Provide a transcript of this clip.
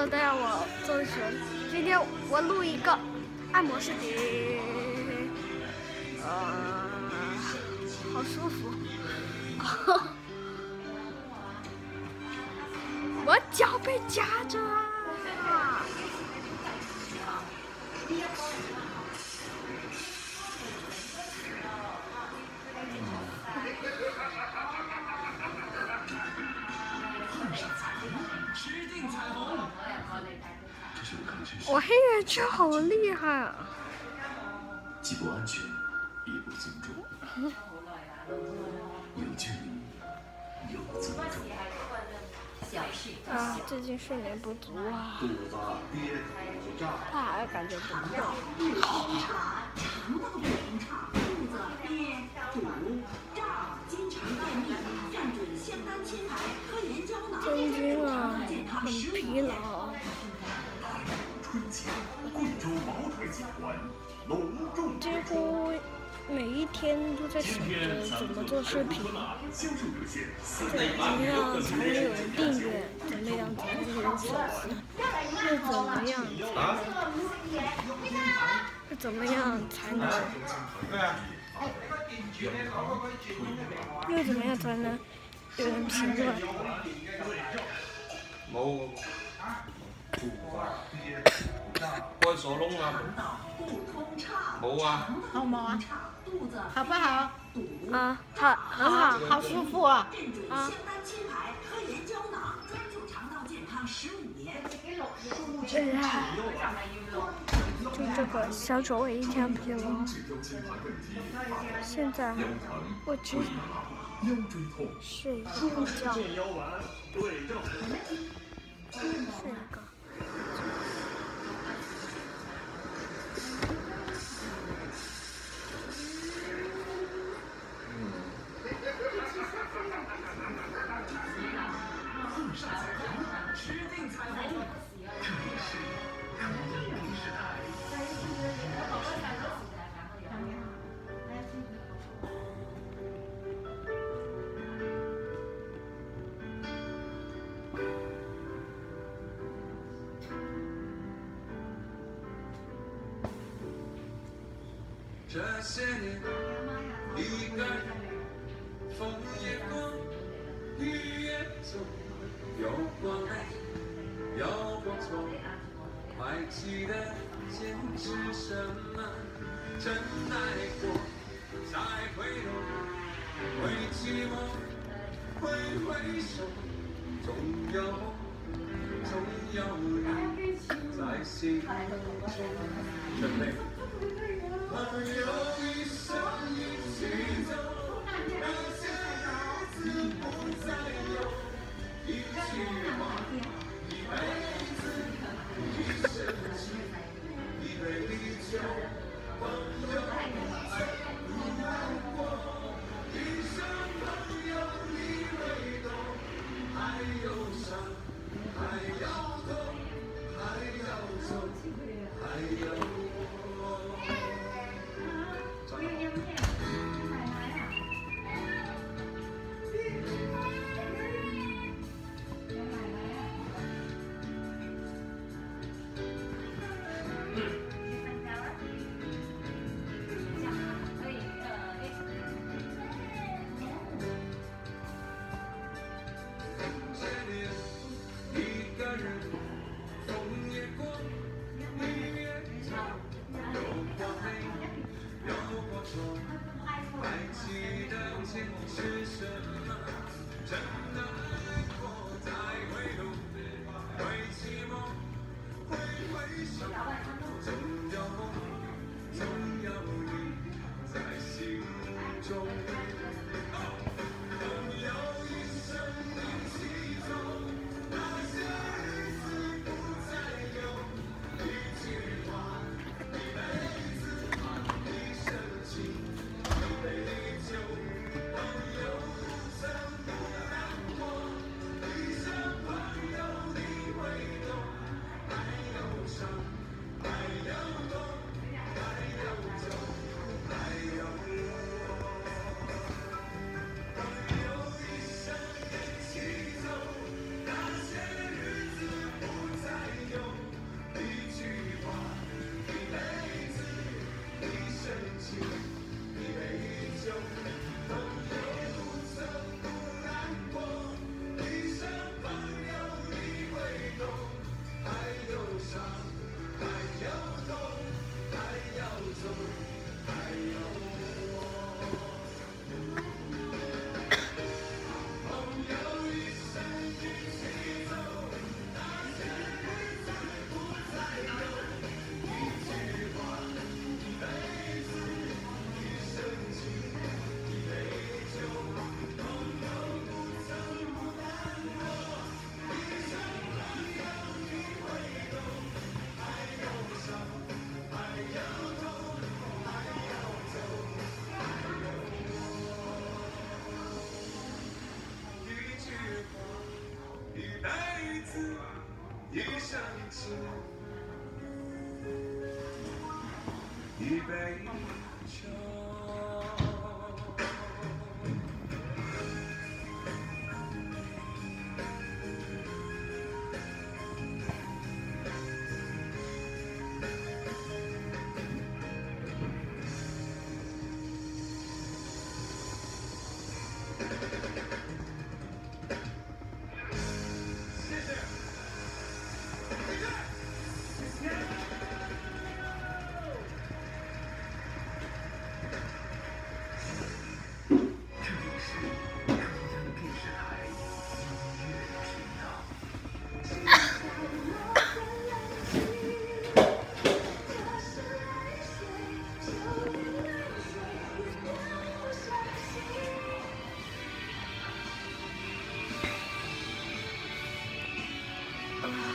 Hello， 大家好，我周璇。今天我录一个按摩视频，好舒服。我脚被夹着啊！我黑眼圈好厉害啊！既不安全，也不尊重，有距离，有尊重。啊，最近睡眠不足啊，他还感觉不够。真晕啊，很疲劳。几乎每一天都在想着怎么做视频，怎么样才能有人订阅，怎么样才能有人粉丝，又怎么样才能有人评论？冇，開鎖窿啊！冇啊！好唔好啊？好不好？啊，好，很好，好舒服啊！啊。就这个小丑尾一天疲劳，现在我只睡一个觉，睡一个。这些年，一个人，风也过，雨也走，有过泪，有过错，还记得坚持什么？真爱过，再回头，会寂寞，会手，总有梦，总有你在心中，真累。朋友一生一起走，那些日子不再有，一句话，一辈子，一生情，一杯啤酒，朋友不难过，一生朋友你会懂，还有伤，还要痛，还要走，还要我。子一想起一杯酒。啊。